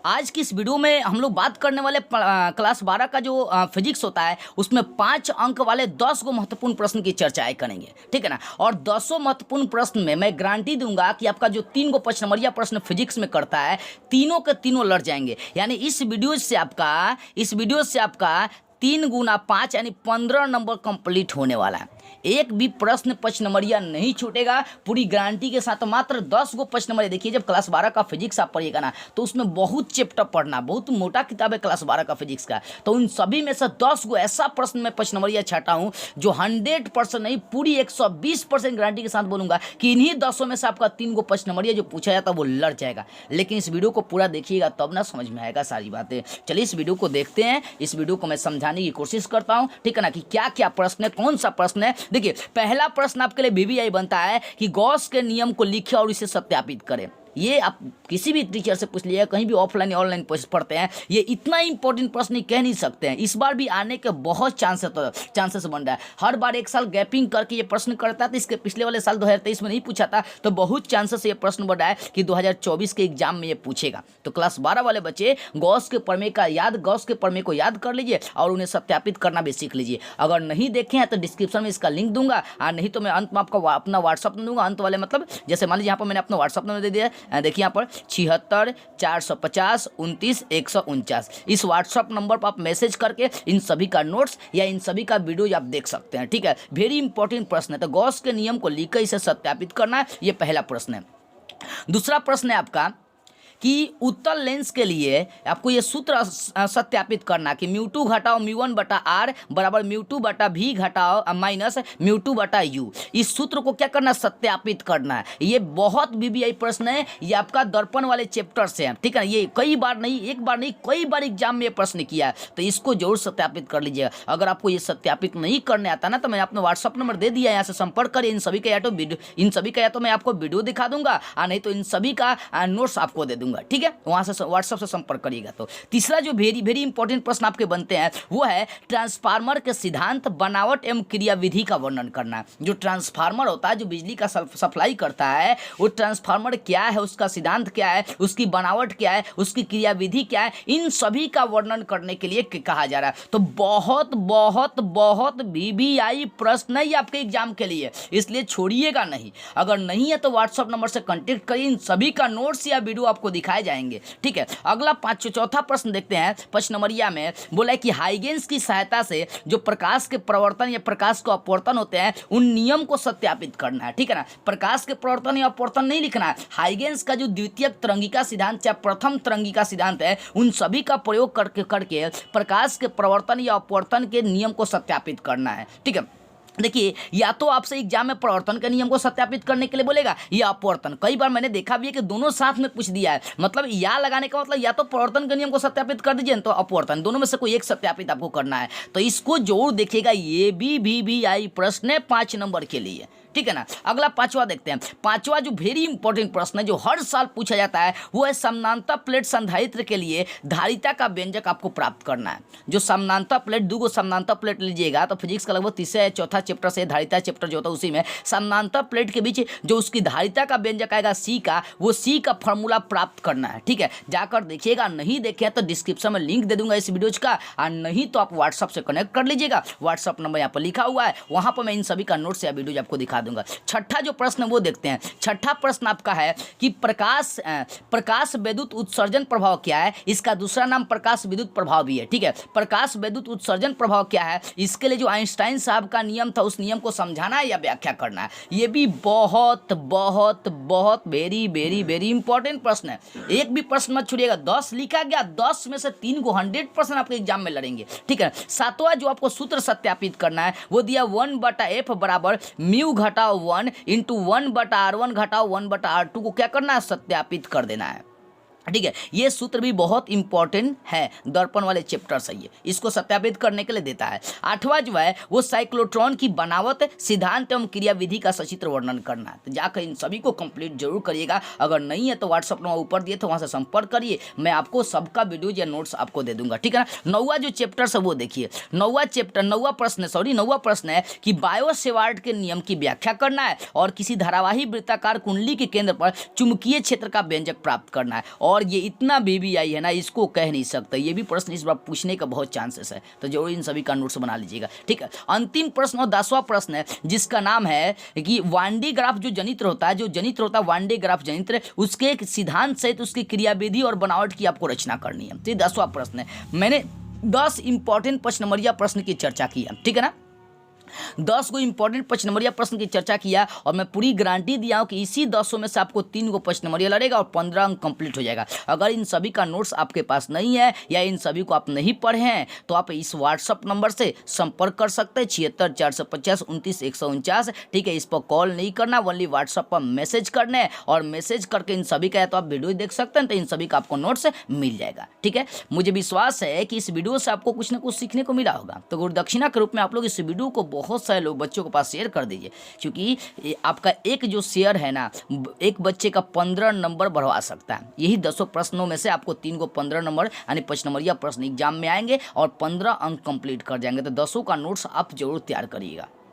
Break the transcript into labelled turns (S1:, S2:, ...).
S1: आज की इस वीडियो में हम लोग बात करने वाले क्लास 12 का जो फिजिक्स होता है उसमें 5 अंक वाले 10 गो महत्वपूर्ण प्रश्न की चर्चाएं करेंगे, ठीक है ना। और 10 महत्वपूर्ण प्रश्न में मैं गारंटी दूंगा कि आपका जो 3 गो 5 नंबरिया प्रश्न फिजिक्स में करता है तीनों के तीनों लड़ जाएंगे। यानी इस वीडियो से आपका 3 गुना 5 यानी 15 नंबर कंप्लीट होने वाला है। एक भी प्रश्न 5 नंबरिया नहीं छूटेगा, पूरी गारंटी के साथ। मात्र 10 गो 5 नंबरिया। देखिए जब क्लास 12 का फिजिक्स आप पढ़िएगा ना तो उसमें बहुत चैप्टर पढ़ना, बहुत मोटा किताब है क्लास 12 का फिजिक्स का। तो उन सभी में से 10 गो ऐसा प्रश्न मैं 5 नंबरिया छाटा हूँ जो 100% नहीं, पूरी 120% गारंटी के साथ बोलूंगा कि इन्हीं 10 में से आपका 3 गो 5 नंबरिया जो पूछा जाता है वो लड़ जाएगा। लेकिन इस वीडियो को पूरा देखिएगा तब ना समझ में आएगा सारी बातें। चलिए इस वीडियो को देखते हैं। इस वीडियो को मैं समझाने की कोशिश करता हूँ, ठीक है ना, कि क्या क्या प्रश्न है, कौन सा प्रश्न है। देखिए पहला प्रश्न आपके लिए वीवीआई बनता है कि गॉस के नियम को लिखे और इसे सत्यापित करें। ये आप किसी भी टीचर से पूछ लीजिए, कहीं भी ऑफलाइन या ऑनलाइन पढ़ते हैं, ये इतना इंपॉर्टेंट प्रश्न कह नहीं सकते हैं। इस बार भी आने के बहुत चांसेस बन रहा है। हर बार एक साल गैपिंग करके ये प्रश्न करता है। तो इसके पिछले वाले साल 2023 में नहीं पूछा था, तो बहुत चांसेस ये प्रश्न बढ़ रहा है कि 2024 के एग्जाम में ये पूछेगा। तो क्लास 12 वाले बच्चे गॉस के प्रमेय को याद कर लीजिए और उन्हें सत्यापित करना भी सीख लीजिए। अगर नहीं देखे हैं तो डिस्क्रिप्शन में इसका लिंक दूंगा, और नहीं तो मैं अंत में आपका अपना व्हाट्सअप नंबर दूंगा। अंत वाले मतलब जैसे मान लीजिए यहाँ पर मैंने अपना व्हाट्सअप नंबर दे दिया, देखिए यहाँ पर 76 450 29 149। इस व्हाट्सअप नंबर पर आप मैसेज करके इन सभी का नोट्स या इन सभी का वीडियो आप देख सकते हैं, ठीक है। वेरी इंपॉर्टेंट प्रश्न है। तो गॉस के नियम को लिखकर इसे सत्यापित करना है, ये पहला प्रश्न है। दूसरा प्रश्न है आपका कि उत्तल लेंस के लिए आपको ये सूत्र सत्यापित करना कि म्यू2 घटाओ म्यू1 बटा आर बराबर म्यू2 बटा भी घटाओ माइनस म्यू2 बटा यू। इस सूत्र को क्या करना, सत्यापित करना है। ये बहुत वीवीआई प्रश्न है, ये आपका दर्पण वाले चैप्टर से है, ठीक है। ये कई बार नहीं, एक बार नहीं, कई बार एग्जाम में ये प्रश्न किया है, तो इसको जरूर सत्यापित कर लीजिएगा। अगर आपको ये सत्यापित नहीं करने आता ना तो मैंने अपना व्हाट्सअप नंबर दे दिया, यहाँ से संपर्क करिए। इन सभी का या तो मैं आपको वीडियो दिखा दूंगा, और नहीं तो इन सभी का नोट्स आपको दे दूंगा, ठीक है। वहां से व्हाट्सएप से संपर्क करिएगा। तो तीसरा जो वेरी इंपॉर्टेंट प्रश्न आपके बनते हैं वो है ट्रांसफार्मर के सिद्धांत, बनावट एवं क्रियाविधि का वर्णन करना। जो ट्रांसफार्मर होता है, जो बिजली का सप्लाई करता है, वो ट्रांसफार्मर क्या है, उसका सिद्धांत क्या है, उसकी बनावट क्या है, उसकी क्रियाविधि क्या है, इन सभी का वर्णन करने के लिए कहा जा रहा है। तो बहुत बहुत बहुत वीवीआई प्रश्न है आपके एग्जाम के लिए, इसलिए छोड़िएगा नहीं। अगर नहीं है तो व्हाट्सएप नंबर से कांटेक्ट करिए, इन सभी का नोट्स या वीडियो आपको दिखाए जाएंगे, ठीक है। अगला चौथा प्रश्न देखते हैं। 5 नंबरिया में बोला है कि हाइगेंस की सहायता से जो प्रकाश के प्रवर्तन या प्रकाश के अपवर्तन होते हैं उन नियम को सत्यापित करना है, ठीक है ना। प्रकाश के प्रवर्तन या अपवर्तन नहीं लिखना है, हाइगेंस का जो द्वितीयक तरंगिका सिद्धांत या प्रथम तरंगिका सिद्धांत है उन सभी का प्रयोग करके प्रकाश के प्रवर्तन या अपवर्तन के नियम को सत्यापित करना है, ठीक है। देखिए या तो आपसे एग्जाम में प्रवर्तन के नियम को सत्यापित करने के लिए बोलेगा या अपवर्तन। कई बार मैंने देखा भी है कि दोनों साथ में पूछ दिया है, मतलब या लगाने का मतलब या तो प्रवर्तन के नियम को सत्यापित कर दीजिए तो अपवर्तन, दोनों में से कोई एक सत्यापित आपको करना है। तो इसको जरूर देखिएगा, ये भी वीवीआई प्रश्न है 5 नंबर के लिए, ठीक है ना। अगला 5वां देखते हैं। 5वां जो वेरी इंपॉर्टेंट प्रश्न है जो हर साल पूछा जाता है वो है समानांतर प्लेट संधारित्र के लिए धारिता का व्यंजक आपको प्राप्त करना है। जो समानांतर प्लेट, 2 गो समानांतर प्लेट लीजिएगा तो फिजिक्स का लगभग 3 या 4था चैप्टर से धारिता चैप्टर जो होता है उसी में समानांतर प्लेट के बीच जो उसकी धारिता का व्यंजक आएगा सी का, वो सी का फॉर्मूला प्राप्त करना है, ठीक है। जाकर देखिएगा, नहीं देखे तो डिस्क्रिप्शन में लिंक दे दूंगा इस वीडियो का, और नहीं तो आप व्हाट्सअप से कनेक्ट कर लीजिएगा। व्हाट्सअप नंबर यहाँ पर लिखा हुआ है, वहां पर मैं इन सभी का नोट्स या वीडियो आपको दिखा दूंगा। छठा जो प्रश्न वो देखते हैं। छठा प्रश्न आपका है कि प्रकाश विद्युत उत्सर्जन प्रभाव क्या है। इसका दूसरा नाम प्रकाश विद्युत प्रभाव भी है, ठीक है। प्रकाश विद्युत उत्सर्जन प्रभाव क्या है, इसके लिए जो आइंस्टाइन साहब का नियम था उस नियम को समझाना है या व्याख्या करना है। ये भी बहुत बहुत बहुत वेरी इंपॉर्टेंट प्रश्न है। एक भी प्रश्न मत छोड़िएगा। 10 लिखा गया, 10 में से 3 को 100% आपके एग्जाम में लड़ेंगे, ठीक है। 7वां जो आपको सूत्र सत्यापित करना है वो दिया 1/f बराबर म्यू घटाओ 1 इंटू 1/r1 घटाओ 1/r2 को क्या करना है, सत्यापित कर देना है, ठीक है। ये सूत्र भी बहुत इंपॉर्टेंट है, दर्पण वाले चैप्टर से ये इसको सत्यापित करने के लिए देता है। 8वां जो है वो साइक्लोट्रॉन की बनावट, सिद्धांत एवं क्रियाविधि का सचित्र वर्णन करना है। तो जाकर इन सभी को कंप्लीट जरूर करिएगा। अगर नहीं है तो व्हाट्सअप नंबर ऊपर दिए तो वहां से संपर्क करिए, मैं आपको सबका वीडियो या नोट्स आपको दे दूंगा, ठीक है ना। 9वां जो चैप्टर है वो देखिए। 9वां प्रश्न है कि बायो-सेवार्ट के नियम की व्याख्या करना है और किसी धारावाही वृत्ताकार कुंडली के केंद्र पर चुंबकीय क्षेत्र का व्यंजक प्राप्त करना है। और ये इतना BBI है ना, इसको कह नहीं सकते। ये भी प्रश्न इस बार पूछने का बहुत चांसेस है, तो जरूर इन सभी का नोट्स बना लीजिएगा, ठीक है। अंतिम प्रश्न और 10वां प्रश्न है, जिसका नाम है कि वांडे ग्राफ जो जनित्र होता है, वांडे ग्राफ जनित्र, उसके एक सिद्धांत सहित उसकी क्रियाविधि और बनावट की आपको रचना करनी है। तो 10वां प्रश्न है। मैंने 10 इंपॉर्टेंट 5 नंबरिया प्रश्न की चर्चा की है, ठीक है ना। 10 को इंपॉर्टेंट 5 नंबरिया प्रश्न की चर्चा किया और मैं पूरी गारंटी दिया हूं कि इसी 10 में से आपको 3 को 5 नंबरिया लड़ेगा और 15 अंक कंप्लीट हो जाएगा। अगर इन सभी का नोट्स आपके पास नहीं है या इन सभी को आप नहीं पढ़े हैं तो आप इस व्हाट्सअप नंबर से संपर्क कर सकते हैं 76 450 29 149, ठीक है। इस पर कॉल नहीं करना, ओनली व्हाट्सअप पर मैसेज करना है और मैसेज करके इन सभी का, तो आप वीडियो देख सकते हैं, तो इन सभी का आपको नोट्स मिल जाएगा, ठीक है। मुझे विश्वास है कि इस वीडियो से आपको कुछ ना कुछ सीखने को मिला होगा। तो गुरु दक्षिणा के रूप में आप लोग इस वीडियो को बहुत सारे लोग बच्चों के पास शेयर कर दीजिए, क्योंकि आपका एक जो शेयर है ना, एक बच्चे का 15 नंबर बढ़वा सकता है। यही 10 प्रश्नों में से आपको 3 को 15 नंबर यानी 5 नंबरिया प्रश्न एग्जाम में आएंगे और 15 अंक कंप्लीट कर जाएंगे। तो 10 का नोट्स आप जरूर तैयार करिएगा।